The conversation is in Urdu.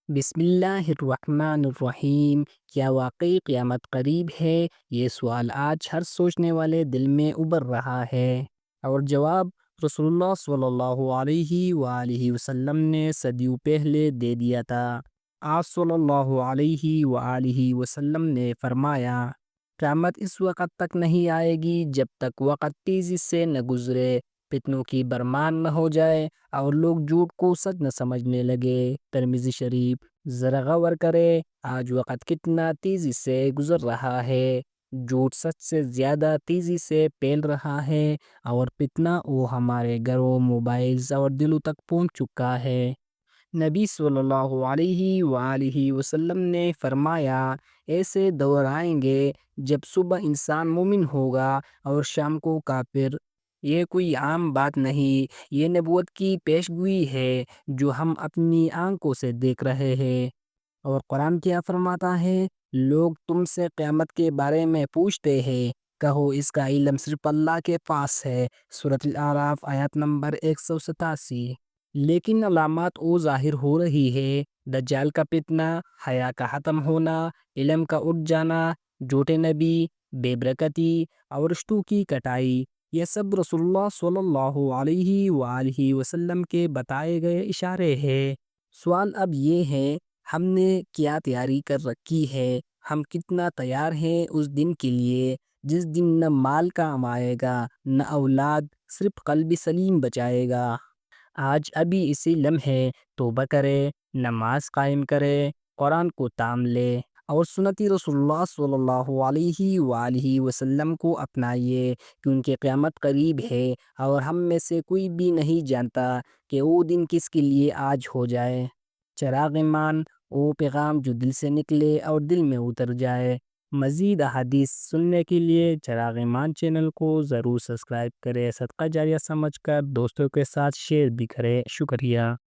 بسم اللہ الرحمن الرحیم۔ کیا واقعی قیامت قریب ہے؟ یہ سوال آج ہر سوچنے والے دل میں ابھر رہا ہے، اور جواب رسول اللہ صلی اللہ علیہ وآلہ وسلم نے صدیوں پہلے دے دیا تھا۔ آپ صلی اللہ علیہ وآلہ وسلم نے فرمایا، قیامت اس وقت تک نہیں آئے گی جب تک وقت تیزی سے نہ گزرے، فتنوں کی برمان نہ ہو جائے اور لوگ جھوٹ کو سچ نہ سمجھنے لگے۔ ترمذی شریف۔ ذرا غور کرے، آج وقت کتنا تیزی سے گزر رہا ہے، جھوٹ سچ سے زیادہ تیزی سے پھیل رہا ہے، اور فتنہ وہ ہمارے گھروں، موبائلز اور دلوں تک پہنچ چکا ہے۔ نبی صلی اللہ علیہ وآلہ وسلم نے فرمایا، ایسے دور آئیں گے جب صبح انسان مومن ہوگا اور شام کو کافر۔ یہ کوئی عام بات نہیں، یہ نبوت کی پیشگوئی ہے جو ہم اپنی آنکھوں سے دیکھ رہے ہیں۔ اور قرآن کیا فرماتا ہے؟ لوگ تم سے قیامت کے بارے میں پوچھتے ہیں، کہو اس کا علم صرف اللہ کے پاس ہے۔ سورۃ الاعراف آیت نمبر 187۔ لیکن علامات وہ ظاہر ہو رہی ہے، دجال کا فتنہ، حیا کا ختم ہونا، علم کا اٹھ جانا، جھوٹے نبی، بے برکتی اور رشتوں کی کٹائی، یہ سب رسول اللہ صلی اللہ علیہ وآلہ وسلم کے بتائے گئے اشارے ہیں۔ سوال اب یہ ہے، ہم نے کیا تیاری کر رکھی ہے؟ ہم کتنا تیار ہیں اس دن کے لیے جس دن نہ مال کام آئے گا، نہ اولاد، صرف قلب سلیم بچائے گا؟ آج ابھی اسی لمحے توبہ کرے، نماز قائم کرے، قرآن کو تام لے، اور سنتی رسول اللہ صلی اللہ علیہ وآلہ وسلم کو اپنائیے، کیونکہ قیامت قریب ہے، اور ہم میں سے کوئی بھی نہیں جانتا کہ وہ دن کس کے لیے آج ہو جائے۔ چراغ ایمان، وہ پیغام جو دل سے نکلے اور دل میں اتر جائے۔ مزید احادیث سننے کے لیے چراغ ایمان چینل کو ضرور سبسکرائب کریں، صدقہ جاریہ سمجھ کر دوستوں کے ساتھ شیئر بھی کریں۔ شکریہ۔